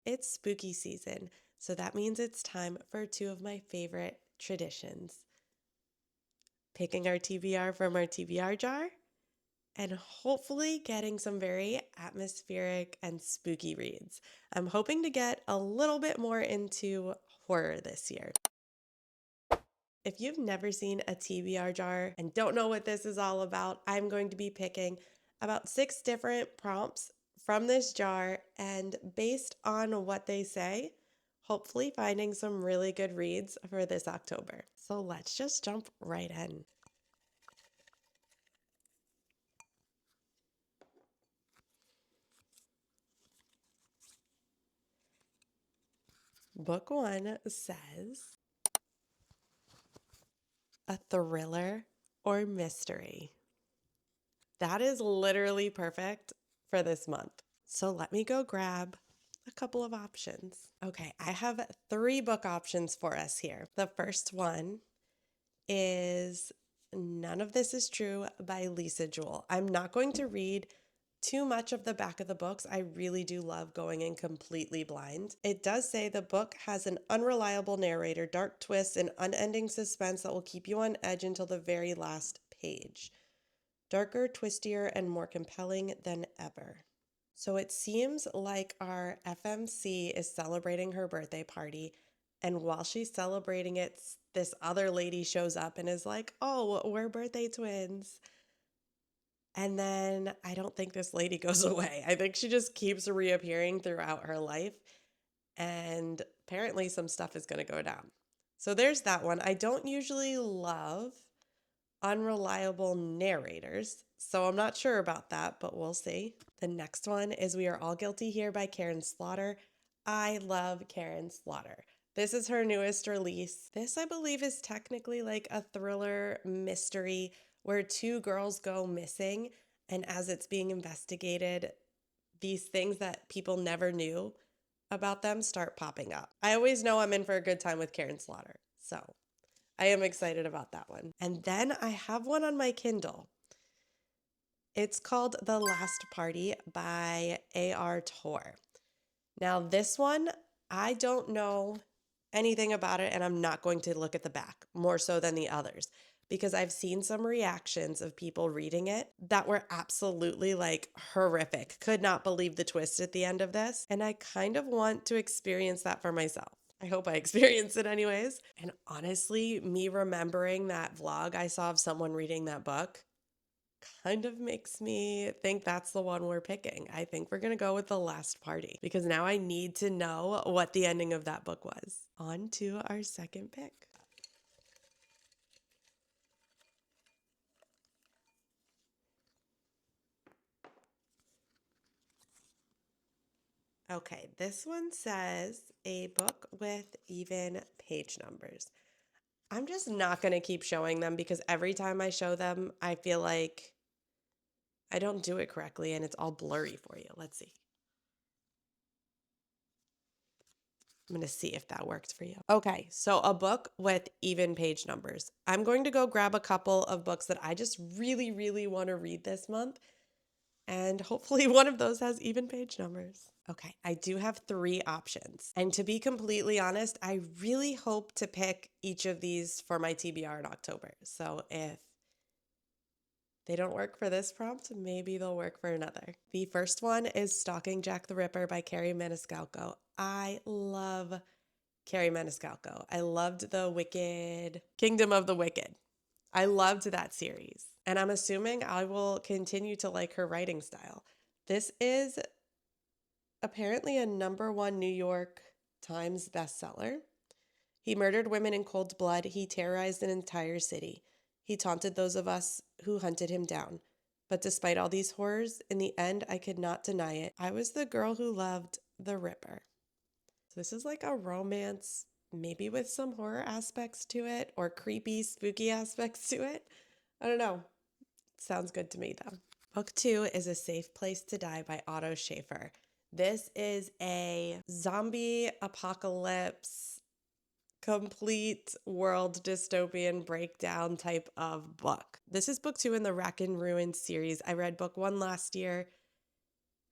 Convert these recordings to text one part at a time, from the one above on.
It's spooky season, so that means it's time for two of my favorite traditions: picking our TBR from our TBR jar and hopefully getting some very atmospheric and spooky reads. I'm hoping to get a little bit more into horror this year. If you've never seen a TBR jar and don't know what this is all about, I'm going to be picking about 6 different prompts from this jar, and based on what they say, hopefully finding some really good reads for this October. So let's just jump right in. Book 1 says a thriller or mystery. That is literally perfect for this month. So let me go grab a couple of options. Okay, I have 3 book options for us here. The first one is None of This Is True by Lisa Jewell. I'm not going to read too much of the back of the books. I really do love going in completely blind. It does say the book has an unreliable narrator, dark twists, and unending suspense that will keep you on edge until the very last page. Darker, twistier, and more compelling than ever. So it seems like our FMC is celebrating her birthday party. And while she's celebrating it, this other lady shows up and is like, "Oh, we're birthday twins." And then I don't think this lady goes away. I think she just keeps reappearing throughout her life. And apparently, some stuff is going to go down. So there's that one. I don't usually love unreliable narrators, so I'm not sure about that, but we'll see. The next one is We Are All Guilty Here by Karen Slaughter. I love Karen Slaughter. This is her newest release. This, I believe, is technically like a thriller mystery where 2 girls go missing, and as it's being investigated, these things that people never knew about them start popping up. I always know I'm in for a good time with Karen Slaughter, so I am excited about that one. And then I have one on my Kindle. It's called The Last Party by A.R. Tor. Now, this one, I don't know anything about it, and I'm not going to look at the back more so than the others, because I've seen some reactions of people reading it that were absolutely like horrific. Could not believe the twist at the end of this. And I kind of want to experience that for myself. I hope I experience it anyways. And honestly, me remembering that vlog I saw of someone reading that book kind of makes me think that's the one we're picking. I think we're going to go with The Last Party because now I need to know what the ending of that book was. On to our second pick. Okay, this one says a book with even page numbers. I'm just not going to keep showing them because every time I show them, I feel like I don't do it correctly and it's all blurry for you. Let's see. I'm going to see if that works for you. Okay, so a book with even page numbers. I'm going to go grab a couple of books that I just really, really want to read this month. And hopefully one of those has even page numbers. Okay, I do have 3 options. And to be completely honest, I really hope to pick each of these for my TBR in October. So if they don't work for this prompt, maybe they'll work for another. The first one is Stalking Jack the Ripper by Carrie Maniscalco. I love Carrie Maniscalco. I loved the Wicked, Kingdom of the Wicked. I loved that series. And I'm assuming I will continue to like her writing style. This is apparently a #1 New York Times bestseller. He murdered women in cold blood. He terrorized an entire city. He taunted those of us who hunted him down. But despite all these horrors, in the end, I could not deny it. I was the girl who loved the Ripper. So this is like a romance, maybe with some horror aspects to it or creepy, spooky aspects to it. I don't know. Sounds good to me though. Book 2 is A Safe Place to Die by Otto Schaefer. This is a zombie apocalypse, complete world dystopian breakdown type of book. This is book 2 in the Rack and Ruin series. I read book 1 last year.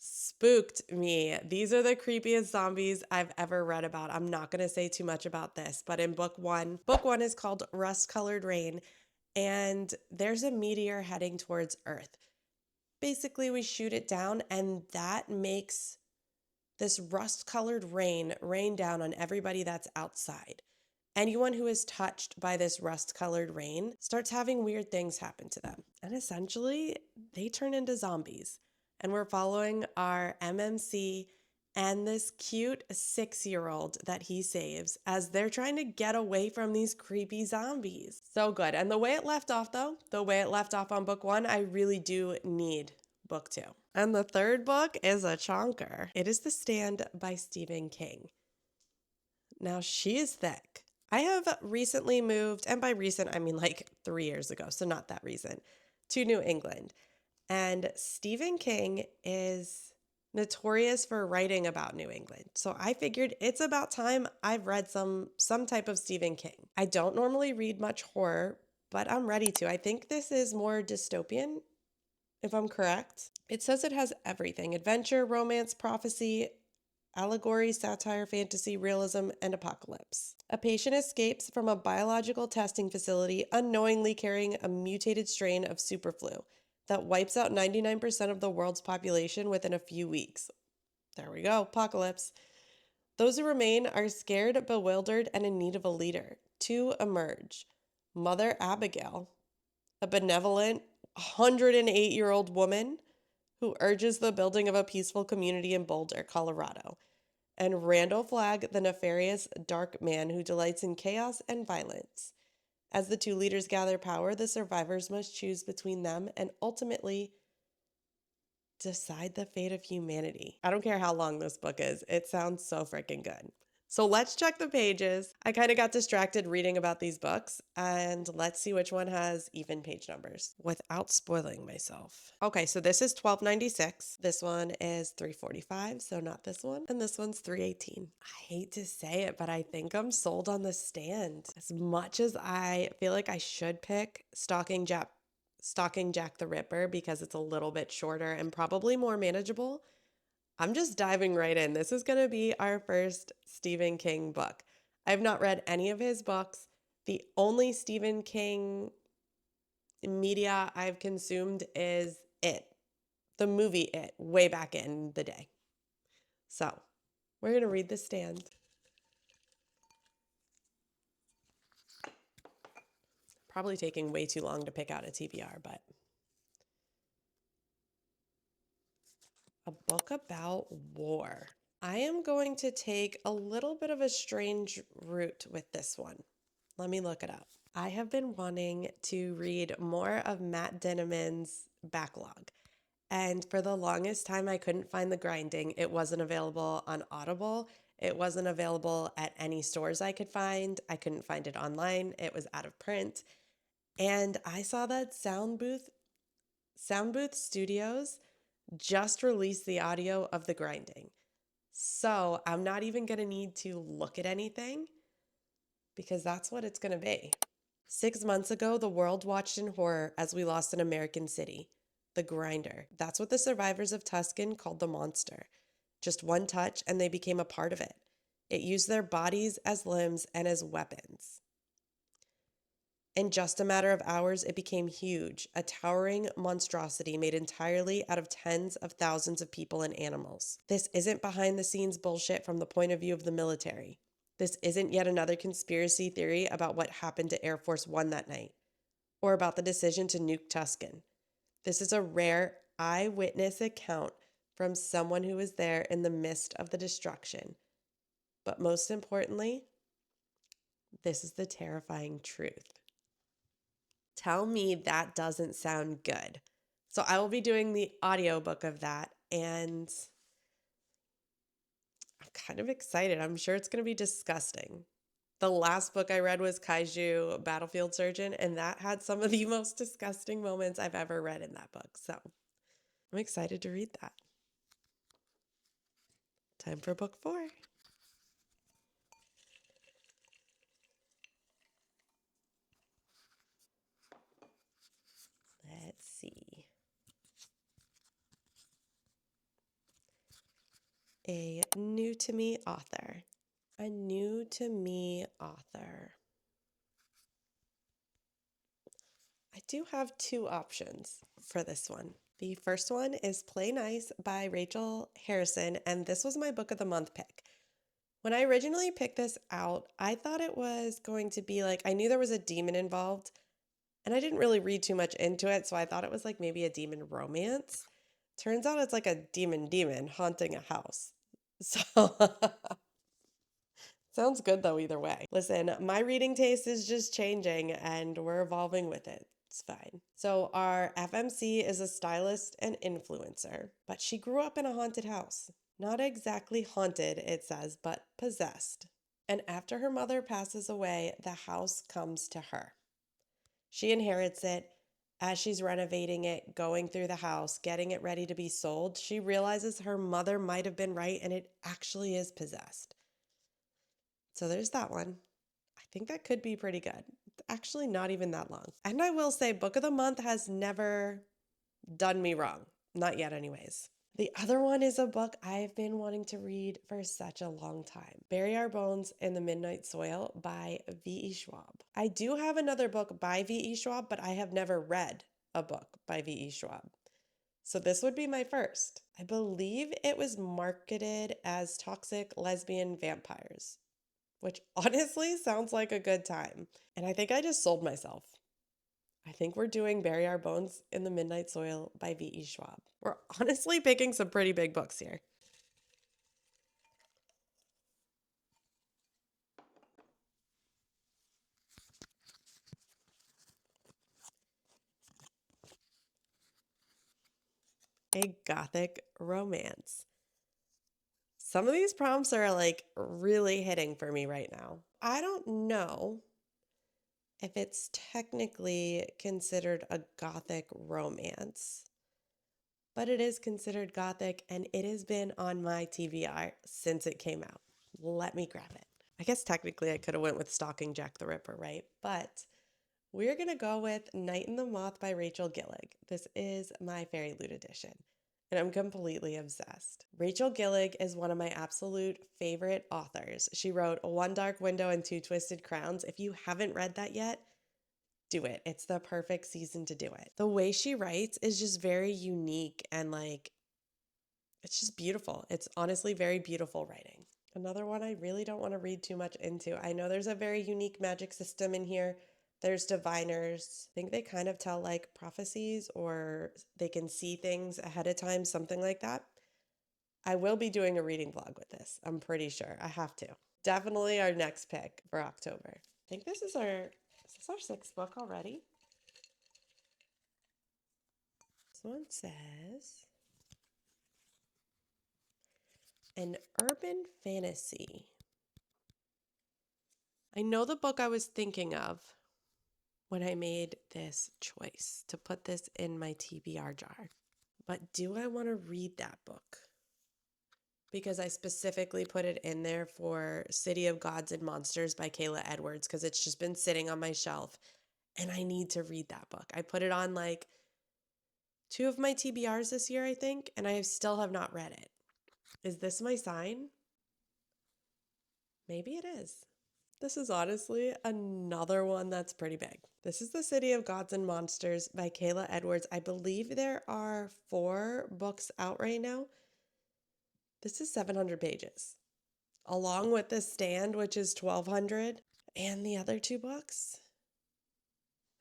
spooked me. These are the creepiest zombies I've ever read about. I'm not going to say too much about this, but in book one is called Rust Colored Rain, and there's a meteor heading towards Earth. Basically, we shoot it down, and that makes this rust colored rain down on everybody that's outside. Anyone who is touched by this rust colored rain starts having weird things happen to them. And essentially, they turn into zombies. And we're following our MMC and this cute 6-year-old that he saves as they're trying to get away from these creepy zombies. So good. And the way it left off, though, the way it left off on book one, I really do need book two. And the third book is a chonker. It is The Stand by Stephen King. Now, she is thick. I have recently moved, and by recent, I mean like 3 years ago, so not that recent, to New England. And Stephen King is notorious for writing about New England. So I figured it's about time I've read some type of Stephen King. I don't normally read much horror, but I'm ready to. I think this is more dystopian, if I'm correct. It says it has everything: adventure, romance, prophecy, allegory, satire, fantasy, realism, and apocalypse. A patient escapes from a biological testing facility unknowingly carrying a mutated strain of superflu that wipes out 99% of the world's population within a few weeks. There we go, apocalypse. Those who remain are scared, bewildered, and in need of a leader. Two emerge: Mother Abigail, a benevolent 108-year-old woman who urges the building of a peaceful community in Boulder, Colorado, and Randall Flagg, the nefarious dark man who delights in chaos and violence. As the two leaders gather power, the survivors must choose between them and ultimately decide the fate of humanity. I don't care how long this book is, it sounds so freaking good. So let's check the pages. I kind of got distracted reading about these books, and let's see which one has even page numbers without spoiling myself. Okay, so this is $12.96. This one is $3.45, so not this one. And this one's $3.18. I hate to say it, but I think I'm sold on The Stand. As much as I feel like I should pick Stalking Jack the Ripper because it's a little bit shorter and probably more manageable, I'm just diving right in. This is going to be our first Stephen King book. I've not read any of his books. The only Stephen King media I've consumed is It, the movie It, way back in the day. So we're going to read The Stand. Probably taking way too long to pick out a TBR, but a book about war. I am going to take a little bit of a strange route with this one. Let me look it up. I have been wanting to read more of Matt Dinniman's backlog. And for the longest time, I couldn't find The Grinding. It wasn't available on Audible. It wasn't available at any stores I could find. I couldn't find it online. It was out of print. And I saw that Sound Booth Studios just released the audio of The Grinding. So I'm not even going to need to look at anything because that's what it's going to be. 6 months ago, the world watched in horror as we lost an American city, the Grinder. That's what the survivors of Tuscan called the monster. Just one touch and they became a part of it. It used their bodies as limbs and as weapons. In just a matter of hours, it became huge, a towering monstrosity made entirely out of tens of thousands of people and animals. This isn't behind the scenes bullshit from the point of view of the military. This isn't yet another conspiracy theory about what happened to Air Force One that night, or about the decision to nuke Tuscan. This is a rare eyewitness account from someone who was there in the midst of the destruction. But most importantly, this is the terrifying truth. Tell me that doesn't sound good. So I will be doing the audiobook of that, and I'm kind of excited. I'm sure it's going to be disgusting. The last book I read was Kaiju Battlefield Surgeon, and that had some of the most disgusting moments I've ever read in that book. So I'm excited to read that. Time for book 4. Let's see. to me author. A new to me author. I do have two options for this one. The first one is Play Nice by Rachel Harrison, and this was my book of the month pick. When I originally picked this out, I thought it was going to be like, I knew there was a demon involved, and I didn't really read too much into it, so I thought it was like maybe a demon romance. Turns out it's like a demon haunting a house. So sounds good though, either way. Listen, my reading taste is just changing and we're evolving with it. It's fine. So, our FMC is a stylist and influencer, but she grew up in a haunted house. Not exactly haunted, it says, but possessed. And after her mother passes away, the house comes to her. She inherits it. As she's renovating it, going through the house, getting it ready to be sold, she realizes her mother might have been right and it actually is possessed. So there's that one. I think that could be pretty good. It's actually not even that long. And I will say, Book of the Month has never done me wrong. Not yet, anyways. The other one is a book I've been wanting to read for such a long time. Bury Our Bones in the Midnight Soil by V.E. Schwab. I do have another book by V.E. Schwab, but I have never read a book by V.E. Schwab. So this would be my first. I believe it was marketed as Toxic Lesbian Vampires, which honestly sounds like a good time. And I think I just sold myself. I think we're doing Bury Our Bones in the Midnight Soil by V.E. Schwab. We're honestly picking some pretty big books here. A gothic romance. Some of these prompts are like really hitting for me right now. I don't know if it's technically considered a gothic romance, but it is considered gothic and it has been on my TBR since it came out. Let me grab it. I guess technically I could have went with Stalking Jack the Ripper, right? But we're going to go with Night in the Moth by Rachel Gillig. This is my Fairy Loot edition, and I'm completely obsessed. Rachel Gillig is one of my absolute favorite authors. She wrote One Dark Window and Two Twisted Crowns. If you haven't read that yet, do it. It's the perfect season to do it. The way she writes is just very unique and like, it's just beautiful. It's honestly very beautiful writing. Another one I really don't want to read too much into. I know there's a very unique magic system in here. There's diviners. I think they kind of tell like prophecies or they can see things ahead of time, something like that. I will be doing a reading vlog with this. I'm pretty sure. I have to. Definitely our next pick for October. I think this is our sixth book already? This one says an urban fantasy. I know the book I was thinking of when I made this choice to put this in my TBR jar. But do I want to read that book? Because I specifically put it in there for City of Gods and Monsters by Kayla Edwards because it's just been sitting on my shelf and I need to read that book. I put it on like 2 of my TBRs this year, I think, and I still have not read it. Is this my sign? Maybe it is. This is honestly another one that's pretty big. This is The City of Gods and Monsters by Kayla Edwards. I believe there are 4 books out right now. This is 700 pages, along with The Stand, which is 1,200, and the other 2 books.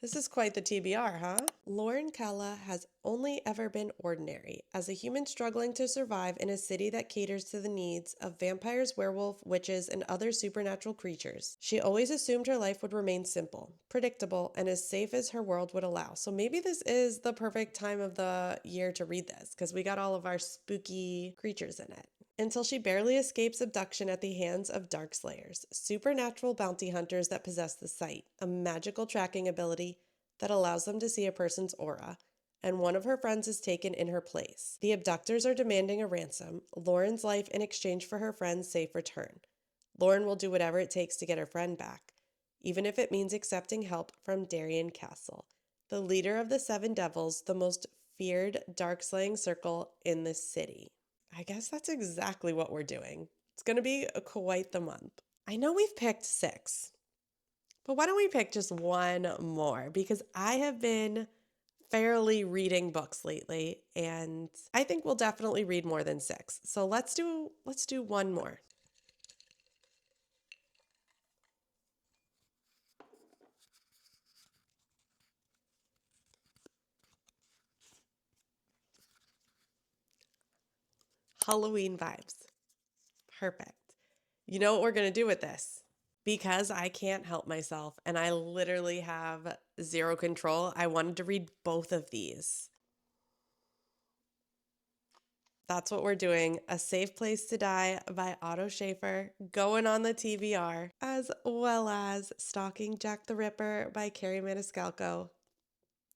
This is quite the TBR, huh? Lauren Kella has only ever been ordinary as a human struggling to survive in a city that caters to the needs of vampires, werewolves, witches, and other supernatural creatures. She always assumed her life would remain simple, predictable, and as safe as her world would allow. So maybe this is the perfect time of the year to read this because we got all of our spooky creatures in it. Until she barely escapes abduction at the hands of dark slayers, supernatural bounty hunters that possess the sight, a magical tracking ability that allows them to see a person's aura, and one of her friends is taken in her place. The abductors are demanding a ransom, Lauren's life in exchange for her friend's safe return. Lauren will do whatever it takes to get her friend back, even if it means accepting help from Darien Castle, the leader of the Seven Devils, the most feared dark slaying circle in the city. I guess that's exactly what we're doing. It's going to be quite the month. I know we've picked 6, but why don't we pick just one more? Because I have been fairly reading books lately, and I think we'll definitely read more than 6. So let's do one more. Halloween vibes. Perfect. You know what we're going to do with this? Because I can't help myself and I literally have zero control, I wanted to read both of these. That's what we're doing. A Safe Place to Die by Otto Schaefer, going on the TBR, as well as Stalking Jack the Ripper by Carrie Maniscalco.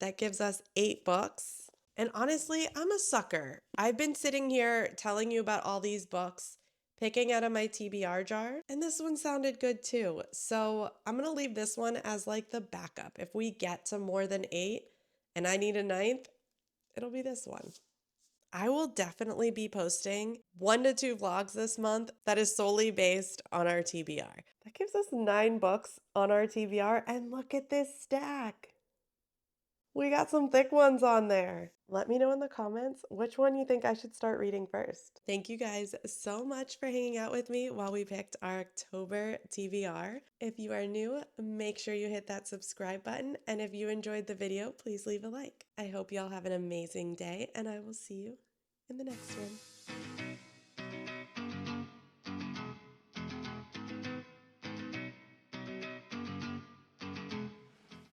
That gives us 8 books. And honestly, I'm a sucker. I've been sitting here telling you about all these books, picking out of my TBR jar, and this one sounded good too. So I'm going to leave this one as like the backup. If we get to more than 8 and I need a 9th, it'll be this one. I will definitely be posting 1 to 2 vlogs this month that is solely based on our TBR. That gives us 9 books on our TBR, and look at this stack. We got some thick ones on there. Let me know in the comments which one you think I should start reading first. Thank you guys so much for hanging out with me while we picked our October TBR. If you are new, make sure you hit that subscribe button. And if you enjoyed the video, please leave a like. I hope y'all have an amazing day, and I will see you in the next one.